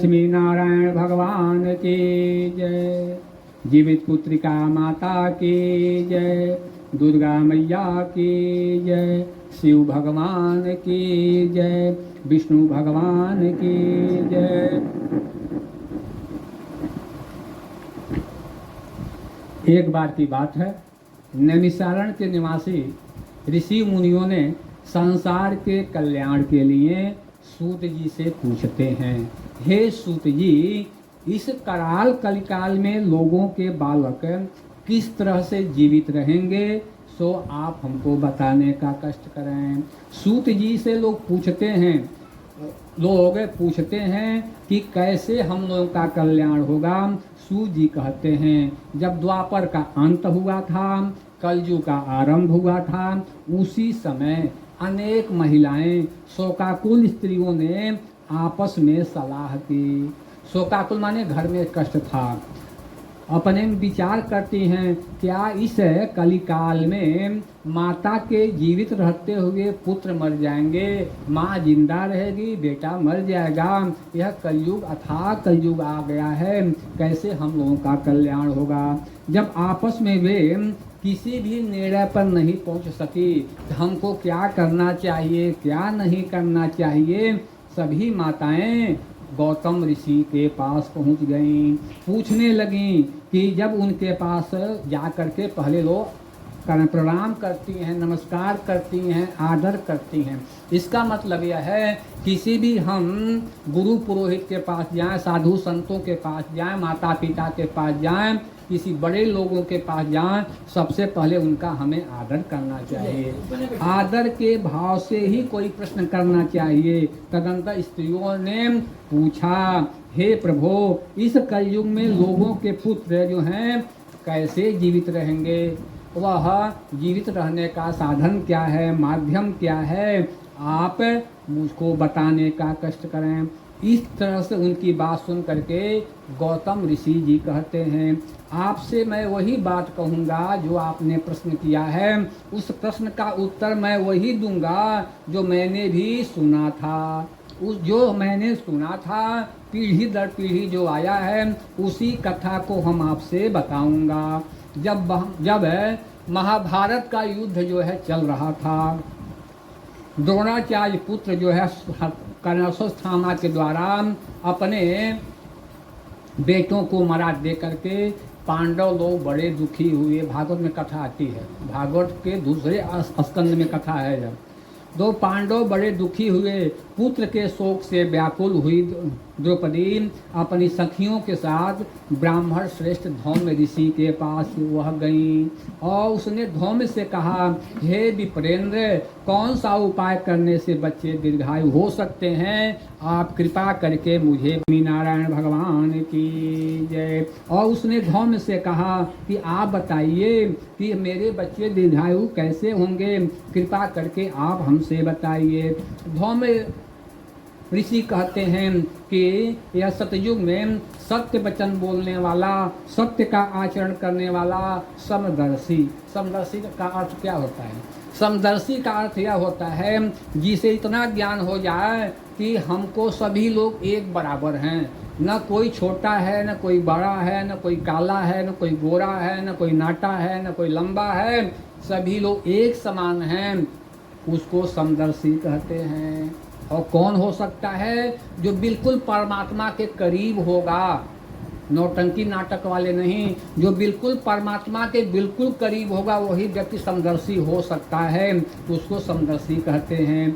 लक्ष्मी नारायण भगवान की जय। जीवित पुत्रिका माता की जय। दुर्गा मैया की जय। शिव भगवान की जय। विष्णु भगवान की जय। एक बार की बात है, नैमिषारण्य के निवासी ऋषि मुनियों ने संसार के कल्याण के लिए सूत जी से पूछते हैं, हे सूत जी, इस कराल कलिकाल में लोगों के बालक किस तरह से जीवित रहेंगे, सो आप हमको बताने का कष्ट करें। सूत जी से लोग पूछते हैं कि कैसे हम लोगों का कल्याण होगा। सूत जी कहते हैं, जब द्वापर का अंत हुआ था, कलयुग का आरंभ हुआ था, उसी समय अनेक महिलाएं शोकाकुल स्त्रियों ने आपस में सलाह की। शोकाकुल माने घर में कष्ट था। अपने में विचार करती हैं, क्या इस कलिकाल में माता के जीवित रहते हुए पुत्र मर जाएंगे, माँ जिंदा रहेगी, बेटा मर जाएगा, यह कलयुग अथाह कलयुग आ गया है, कैसे हम लोगों का कल्याण होगा। जब आपस में वे किसी भी निर्णय पर नहीं पहुंच सकी, हमको क्या करना चाहिए क्या नहीं करना चाहिए, सभी माताएं गौतम ऋषि के पास पहुंच गईं। पूछने लगीं कि जब उनके पास जा करके पहले लोग प्रणाम करती हैं, नमस्कार करती हैं, आदर करती हैं। इसका मतलब यह है, किसी भी हम गुरु पुरोहित के पास जाएं, साधु संतों के पास जाएं, माता पिता के पास जाएं, किसी बड़े लोगों के पास जाएं, सबसे पहले उनका हमें आदर करना चाहिए। आदर के भाव से ही कोई प्रश्न करना चाहिए। तदंतर स्त्रियों ने पूछा, हे प्रभु, इस कलयुग में लोगों के पुत्र जो हैं कैसे जीवित रहेंगे, वह जीवित रहने का साधन क्या है, माध्यम क्या है, आप मुझको बताने का कष्ट करें। इस तरह से उनकी बात सुन करके गौतम ऋषि जी कहते हैं, आपसे मैं वही बात कहूँगा जो आपने प्रश्न किया है, उस प्रश्न का उत्तर मैं वही दूंगा जो मैंने भी सुना था। जो मैंने सुना था, पीढ़ी दर पीढ़ी जो आया है, उसी कथा को हम आपसे बताऊंगा। जब महाभारत का युद्ध जो है चल रहा था, द्रोणाचार्य पुत्र जो है कर्णशोत्थामा के द्वारा अपने बेटों को मरा दे करके पांडव लोग बड़े दुखी हुए। भागवत में कथा आती है, भागवत के दूसरे स्कंद में कथा है। जब दो पांडव बड़े दुखी हुए, पुत्र के शोक से व्याकुल हुई द्रौपदी अपनी सखियों के साथ ब्राह्मण श्रेष्ठ धौम्य ऋषि के पास वह गई और उसने धौम्य से कहा, हे विप्रेंद्र, कौन सा उपाय करने से बच्चे दीर्घायु हो सकते हैं, आप कृपा करके मुझे नारायण भगवान की जय। और उसने धौम्य से कहा कि आप बताइए कि मेरे बच्चे दीर्घायु कैसे होंगे, कृपा करके आप हमसे बताइए। धौम्य ऋषि कहते हैं कि यह सतयुग में सत्य वचन बोलने वाला, सत्य का आचरण करने वाला समदर्शी। समदर्शी का अर्थ क्या होता है? समदर्शी का अर्थ यह होता है जिसे इतना ज्ञान हो जाए कि हमको सभी लोग एक बराबर हैं, न कोई छोटा है, न कोई बड़ा है, न कोई काला है, न कोई गोरा है, न कोई नाटा है, न कोई लंबा है, सभी लोग एक समान हैं, उसको समदर्शी कहते हैं। और कौन हो सकता है? जो बिल्कुल परमात्मा के करीब होगा, नौटंकी नाटक वाले नहीं, जो बिल्कुल परमात्मा के बिल्कुल करीब होगा, वही व्यक्ति समदर्शी हो सकता है, उसको समदर्शी कहते हैं।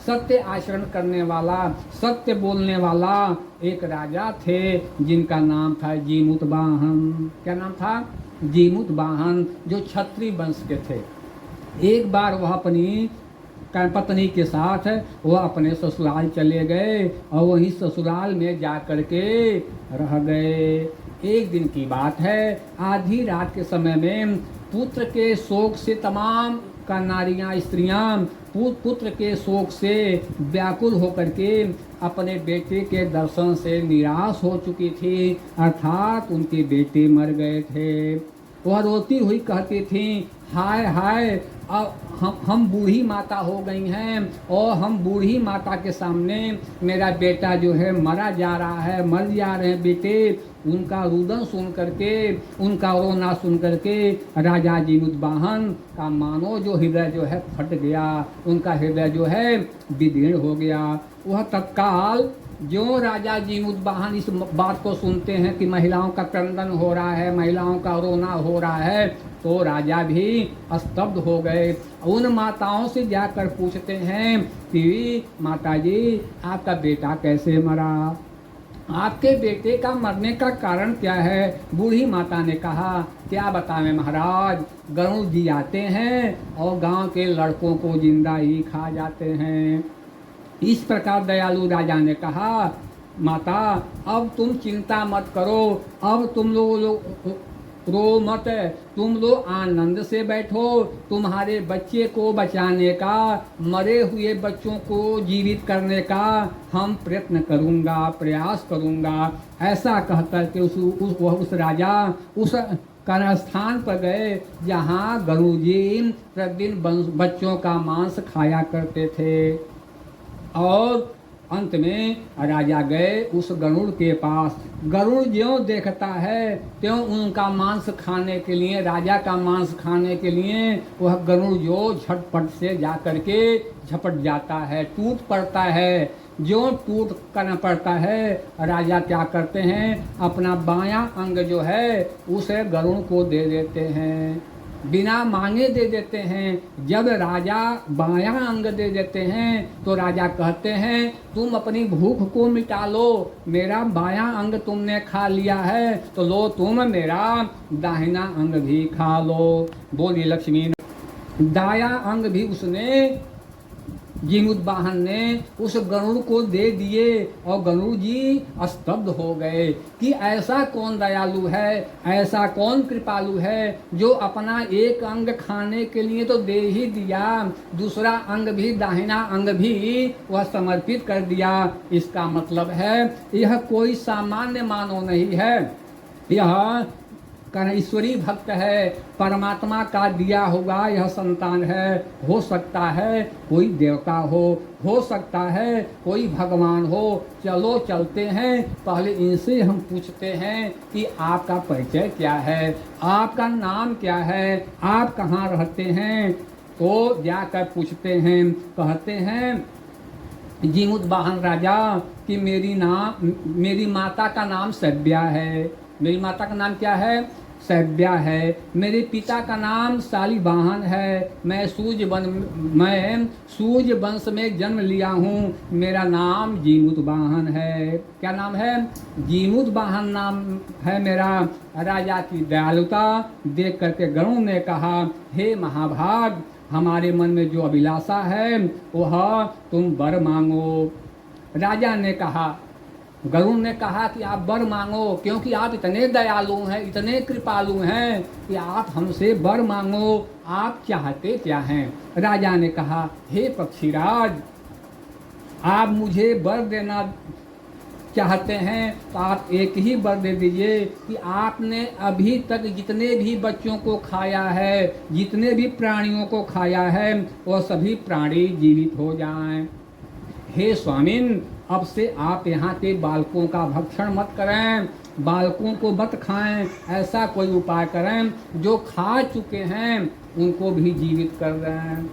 सत्य आचरण करने वाला, सत्य बोलने वाला एक राजा थे जिनका नाम था जीमूतवाहन। क्या नाम था? जीमूतवाहन, जो क्षत्रिय वंश के थे। एक बार वह अपनी पत्नी के साथ वह अपने ससुराल चले गए और वहीं ससुराल में जा कर के रह गए। एक दिन की बात है, आधी रात के समय में पुत्र के शोक से तमाम का नारियां स्त्रियां पुत्र के शोक से व्याकुल होकर के अपने बेटे के दर्शन से निराश हो चुकी थी, अर्थात उनके बेटे मर गए थे। वह रोती हुई कहती थी, हाय हाय, अब हम बूढ़ी माता हो गई हैं और हम बूढ़ी माता के सामने मेरा बेटा जो है मरा जा रहा है, मर जा रहे हैं बेटे। उनका रुदन सुन करके, उनका रोना सुन करके राजा जीमुतवाहन का मानो जो हृदय जो है फट गया, उनका हृदय जो है विदीर्ण हो गया। वह तत्काल जो राजा जीमुतवाहन इस बात को सुनते हैं कि महिलाओं का क्रंदन हो रहा है, महिलाओं का रोना हो रहा है, तो राजा भी स्तब्ध हो गए। उन माताओं से जाकर पूछते हैं कि माता जी आपका बेटा कैसे मरा, आपके बेटे का मरने का कारण क्या है। बूढ़ी माता ने कहा क्या बतावें महाराज, गरुड़ जी आते हैं और गांव के लड़कों को जिंदा ही खा जाते हैं। इस प्रकार दयालु राजा ने कहा माता अब तुम चिंता मत करो, अब तुम लोग रो मत, तुम लोग आनंद से बैठो। तुम्हारे बच्चे को बचाने का, मरे हुए बच्चों को जीवित करने का हम प्रयत्न करूँगा, प्रयास करूँगा। ऐसा कहकर के उस राजा उस स्थान पर गए जहाँ गरुड़ जी प्रतिदिन बच्चों का मांस खाया करते थे। और अंत में राजा गए उस गरुड़ के पास। गरुड़ ज्यों देखता है त्यों उनका मांस खाने के लिए, राजा का मांस खाने के लिए वह गरुड़ जो झटपट से जा करके झपट जाता है, टूट पड़ता है। जो टूट करना पड़ता है, राजा क्या करते हैं अपना बायां अंग जो है उसे गरुड़ को दे देते हैं, बिना मांगे दे देते हैं। जब राजा बायां अंग दे देते हैं तो राजा कहते हैं तुम अपनी भूख को मिटा लो, मेरा बायां अंग तुमने खा लिया है तो लो तुम मेरा दाहिना अंग भी खा लो। बोली लक्ष्मी। दाया अंग भी उसने जीमुतवाहन ने उस गरुड़ को दे दिए और गरुड़ जी स्तब्ध हो गए कि ऐसा कौन दयालु है, ऐसा कौन कृपालु है जो अपना एक अंग खाने के लिए तो दे ही दिया, दूसरा अंग भी, दाहिना अंग भी वह समर्पित कर दिया। इसका मतलब है यह कोई सामान्य मानव नहीं है, यह ईश्वरी भक्त है, परमात्मा का दिया होगा यह संतान है। हो सकता है कोई देवता हो सकता है कोई भगवान हो। चलो चलते हैं, पहले इनसे हम पूछते हैं कि आपका परिचय क्या है, आपका नाम क्या है, आप कहाँ रहते हैं। तो जाकर पूछते हैं, कहते हैं जीमुतवाहन राजा कि मेरी माता का नाम सभ्या है। मेरी माता का नाम क्या है? सभ्या है। मेरे पिता का नाम शालिवाहन है। मैं सूर्य वंश में जन्म लिया हूँ, मेरा नाम जीमुतवाहन है। क्या नाम है? जीमुतवाहन नाम है मेरा। राजा की दयालुता देख करके गरुड़ ने कहा हे महाभाग, हमारे मन में जो अभिलाषा है वह तुम वर मांगो। राजा ने कहा, गरुड़ ने कहा कि आप वर मांगो, क्योंकि आप इतने दयालु हैं, इतने कृपालु हैं कि आप हमसे वर मांगो। आप चाहते क्या हैं? राजा ने कहा हे पक्षीराज, आप मुझे वर देना चाहते हैं तो आप एक ही वर दे दीजिए कि आपने अभी तक जितने भी बच्चों को खाया है, जितने भी प्राणियों को खाया है, वह सभी प्राणी जीवित हो जाएं। हे स्वामिन, अब से आप यहाँ के बालकों का भक्षण मत करें, बालकों को मत खाएं। ऐसा कोई उपाय करें जो खा चुके हैं उनको भी जीवित कर दें,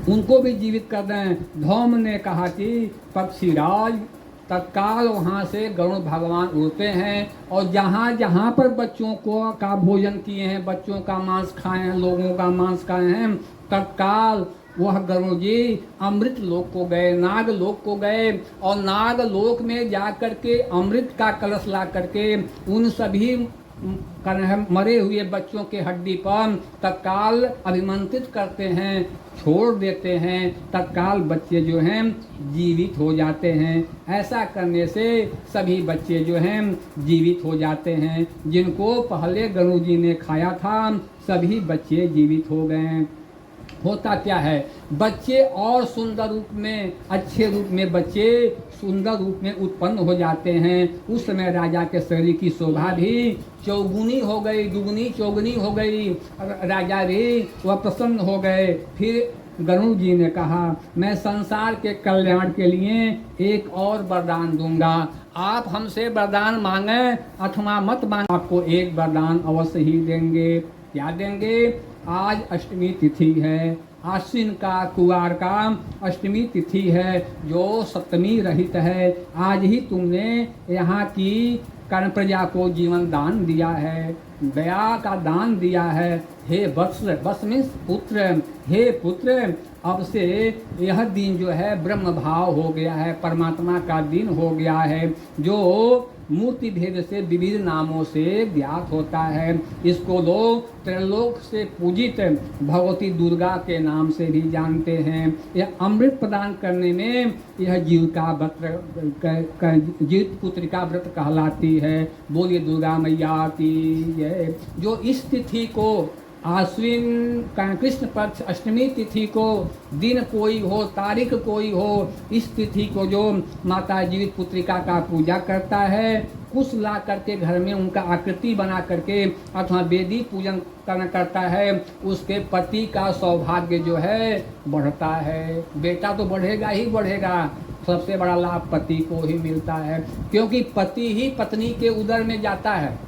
उनको भी जीवित कर दें। धौम ने कहा कि पक्षीराज, तत्काल वहाँ से गरुड़ भगवान उड़ते हैं और जहाँ जहाँ पर बच्चों को का भोजन किए हैं, बच्चों का मांस खाए हैं, लोगों का मांस खाए हैं, तत्काल वह गरुड़ जी अमृत लोक को गए, नाग लोक को गए और नाग लोक में जा करके अमृत का कलश ला करके उन सभी मरे हुए बच्चों के हड्डी पर तत्काल अभिमंत्रित करते हैं, छोड़ देते हैं। तत्काल बच्चे जो हैं जीवित हो जाते हैं। ऐसा करने से सभी बच्चे जो हैं जीवित हो जाते हैं। जिनको पहले गरुड़ जी ने खाया था सभी बच्चे जीवित हो गए। होता क्या है, बच्चे और सुंदर रूप में, अच्छे रूप में बच्चे सुंदर रूप में उत्पन्न हो जाते हैं, उस समय राजा के शरीर की शोभा भी चौगुनी हो गई, दुगुनी चौगुनी हो गई। राजा भी वह प्रसन्न हो गए। फिर गरुड़ जी ने कहा, मैं संसार के कल्याण के लिए एक और वरदान दूंगा। आप हमसे वरदान मांगे अथवा मत मांगे, आपको एक वरदान अवश्य ही देंगे। क्या देंगे? आज अष्टमी तिथि है, आश्विन का कुवार का अष्टमी तिथि है, जो सप्तमी रहित है। आज ही तुमने यहाँ की कर्ण प्रजा को जीवन दान दिया है, दया का दान दिया है। हे वत्स, वत्स मीन्स पुत्र, हे पुत्र, अब से यह दिन जो है ब्रह्म भाव हो गया है, परमात्मा का दिन हो गया है, जो मूर्ति भेद से विविध नामों से ज्ञात होता है। इसको लोग त्रैलोक से पूजित भगवती दुर्गा के नाम से भी जानते हैं। यह अमृत प्रदान करने में यह जीविका व्रत, जीवित पुत्र का व्रत कहलाती है। बोलिए दुर्गा मैया की जय। जो इस तिथि को आश्विन कृष्ण पक्ष अष्टमी तिथि को, दिन कोई हो, तारीख कोई हो, इस तिथि को जो माता जीवित पुत्रिका का पूजा करता है, कुश ला करके घर में उनका आकृति बना करके अथवा वेदी पूजन करता है, उसके पति का सौभाग्य जो है बढ़ता है। बेटा तो बढ़ेगा ही बढ़ेगा, सबसे बड़ा लाभ पति को ही मिलता है, क्योंकि पति ही पत्नी के उदर में जाता है,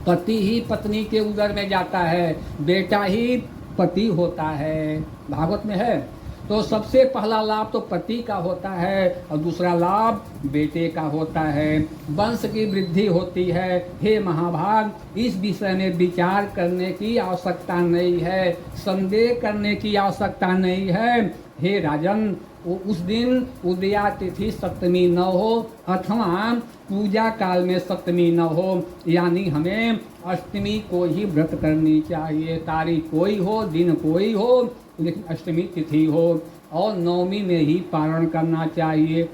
पति ही पत्नी के उदर में जाता है, बेटा ही पति होता है, भागवत में है। तो सबसे पहला लाभ तो पति का होता है और दूसरा लाभ बेटे का होता है, वंश की वृद्धि होती है। हे महाभाग, इस विषय में विचार करने की आवश्यकता नहीं है, संदेह करने की आवश्यकता नहीं है। हे राजन, उस दिन उदया तिथि सप्तमी न हो अथवा पूजा काल में सप्तमी न हो, यानी हमें अष्टमी को ही व्रत करनी चाहिए। तारीख कोई हो, दिन कोई हो, लेकिन अष्टमी तिथि हो, और नवमी में ही पारण करना चाहिए।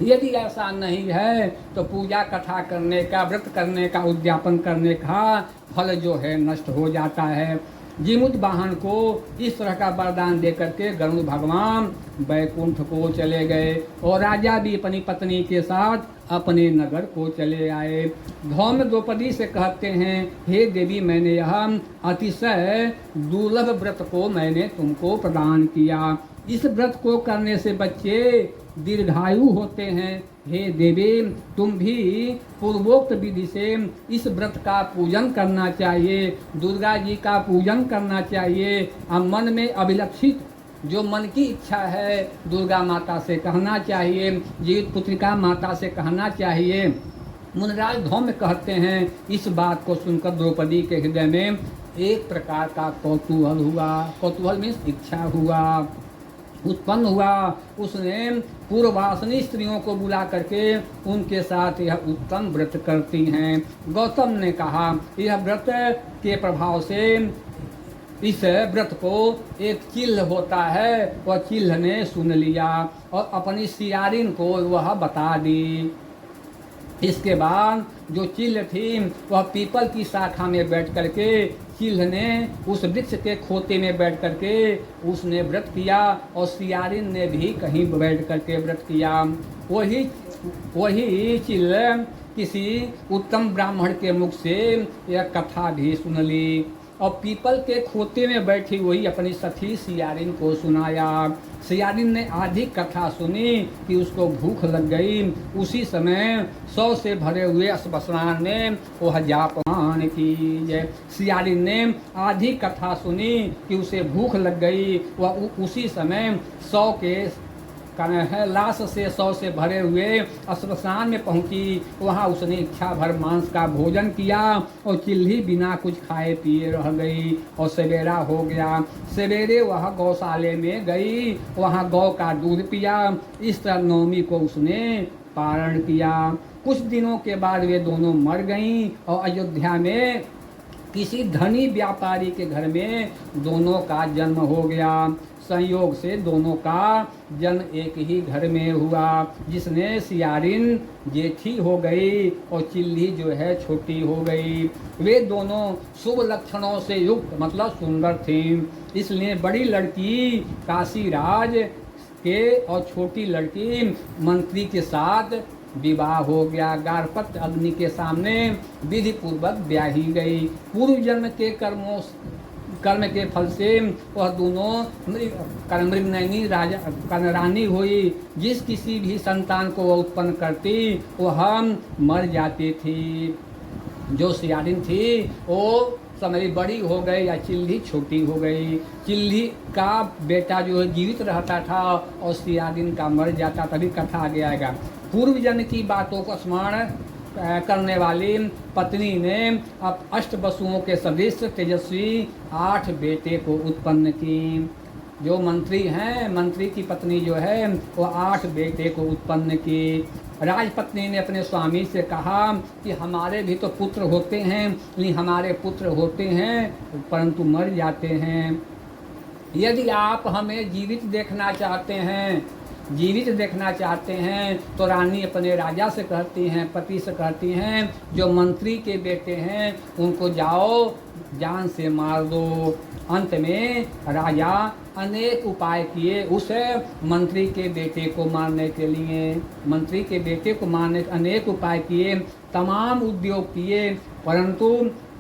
यदि ऐसा नहीं है तो पूजा कथा करने का, व्रत करने का, उद्यापन करने का फल जो है नष्ट हो जाता है। जीमुत वाहन को इस तरह का वरदान दे करके गरुड़ भगवान बैकुंठ को चले गए और राजा भी अपनी पत्नी के साथ अपने नगर को चले आए। धौम्य द्रौपदी से कहते हैं, हे देवी, मैंने यह अतिशय दुर्लभ व्रत को मैंने तुमको प्रदान किया। इस व्रत को करने से बच्चे दीर्घायु होते हैं। हे देवी, तुम भी पूर्वोक्त विधि से इस व्रत का पूजन करना चाहिए, दुर्गा जी का पूजन करना चाहिए। अब मन में अभिलक्षित जो मन की इच्छा है दुर्गा माता से कहना चाहिए, जीवित पुत्रिका माता से कहना चाहिए। मुनिराज धौम्य कहते हैं, इस बात को सुनकर द्रौपदी के हृदय में एक प्रकार का कौतूहल हुआ। कौतूहल मीन्स इच्छा हुआ, उत्पन्न हुआ। उसने पूर्ववासिनी स्त्रियों को बुला करके उनके साथ यह उत्तम व्रत करती हैं। गौतम ने कहा, यह व्रत के प्रभाव से इस व्रत को एक चिल्ह होता है। वह चिल्ह ने सुन लिया और अपनी सियारिन को वह बता दी। इसके बाद जो चिल्ह थी वह पीपल की शाखा में बैठ करके, चिल्ह ने उस वृक्ष के खोते में बैठ करके उसने व्रत किया और सियारिन ने भी कहीं बैठ करके व्रत किया। वही चिल्ह किसी उत्तम ब्राह्मण के मुख से यह कथा भी सुन ली और पीपल के खोते में बैठी वही अपनी सखी सियारिन को सुनाया। सियारिन ने आधी कथा सुनी कि उसको भूख लग गई। उसी समय 100 से भरे हुए स्मशान में वह जापान की जय। सियारिन ने आधी कथा सुनी कि उसे भूख लग गई। वह उसी समय 100 के लाश से 100 से भरे हुए स्मशान में पहुंची। वहां उसने इच्छा भर मांस का भोजन किया और चिल्ही बिना कुछ खाए पिए रह गई और सवेरा हो गया। सवेरे वह गौशाले में गई, वहां गौ का दूध पिया। इस तरह नवमी को उसने पारण किया। कुछ दिनों के बाद वे दोनों मर गईं और अयोध्या में किसी धनी व्यापारी के घर में दोनों का जन्म हो गया। संयोग से दोनों का जन्म एक ही घर में हुआ, जिसने सियारिन जेठी हो गई और चिल्ली जो है छोटी हो गई। वे दोनों शुभ लक्षणों से युक्त मतलब सुंदर थीं, इसलिए बड़ी लड़की काशीराज के और छोटी लड़की मंत्री के साथ विवाह हो गया। गारपत्य अग्नि के सामने विधि पूर्वक ब्याही गई। पूर्व जन्म के कर्म के फल से वह दोनों मृगनयनी रानी हुई। जिस किसी भी संतान को वह उत्पन्न करती वह मर जाती थी। जो सियारिन थी वो समय बड़ी हो गई या चिल्ली छोटी हो गई। चिल्ली का बेटा जो है जीवित रहता था और सियारिन का मर जाता। तभी कथा आगे आएगा। पूर्व जन्म की बातों को स्मरण करने वाली पत्नी ने अब अष्टवसुओं के सदृश तेजस्वी 8 बेटे को उत्पन्न की। जो मंत्री हैं, मंत्री की पत्नी जो है वो 8 बेटे को उत्पन्न की। राजपत्नी ने अपने स्वामी से कहा कि हमारे भी तो पुत्र होते हैं, लेकिन हमारे पुत्र होते हैं परंतु मर जाते हैं। यदि आप हमें जीवित देखना चाहते हैं तो रानी अपने राजा से कहती हैं, पति से कहती हैं, जो मंत्री के बेटे हैं उनको जाओ जान से मार दो। अंत में राजा अनेक उपाय किए उस मंत्री के बेटे को मारने के लिए। मंत्री के बेटे को मारने के अनेक उपाय किए, तमाम उद्योग किए, परंतु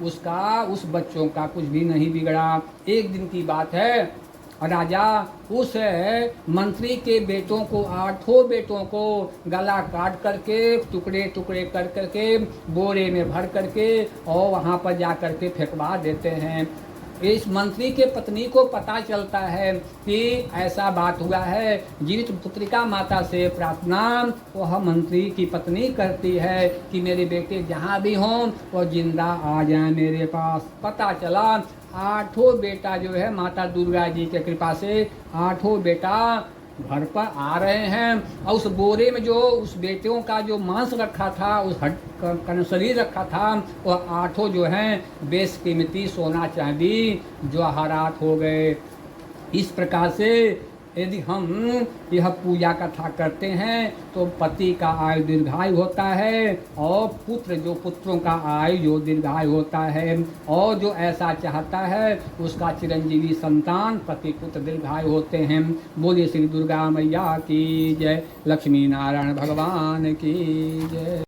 उस बच्चों का कुछ भी नहीं बिगड़ा। एक दिन की बात है, राजा उस मंत्री के बेटों को 8 बेटों को गला काट करके टुकड़े टुकड़े कर करके बोरे में भर करके और वहाँ पर जा करके फेंकवा देते हैं। इस मंत्री के पत्नी को पता चलता है कि ऐसा बात हुआ है। जीवित पुत्रिका माता से प्रार्थना वह मंत्री की पत्नी करती है कि मेरे बेटे जहाँ भी हों वो जिंदा आ जाएं मेरे पास। पता चला 8 बेटा जो है माता दुर्गा जी के कृपा से 8 बेटा घर पर आ रहे हैं। और उस बोरे में जो उस बेटियों का जो मांस रखा था, उस शरीर रखा था, वह 8 जो हैं बेशकीमती सोना चांदी जवाहरात हो गए। इस प्रकार से यदि हम यह पूजा कथा करते हैं तो पति का आयु दीर्घायु होता है और पुत्रों का आयु दीर्घायु होता है। और जो ऐसा चाहता है उसका चिरंजीवी संतान पति पुत्र दीर्घायु होते हैं। बोलिए श्री दुर्गा मैया की जय, लक्ष्मी नारायण भगवान की जय।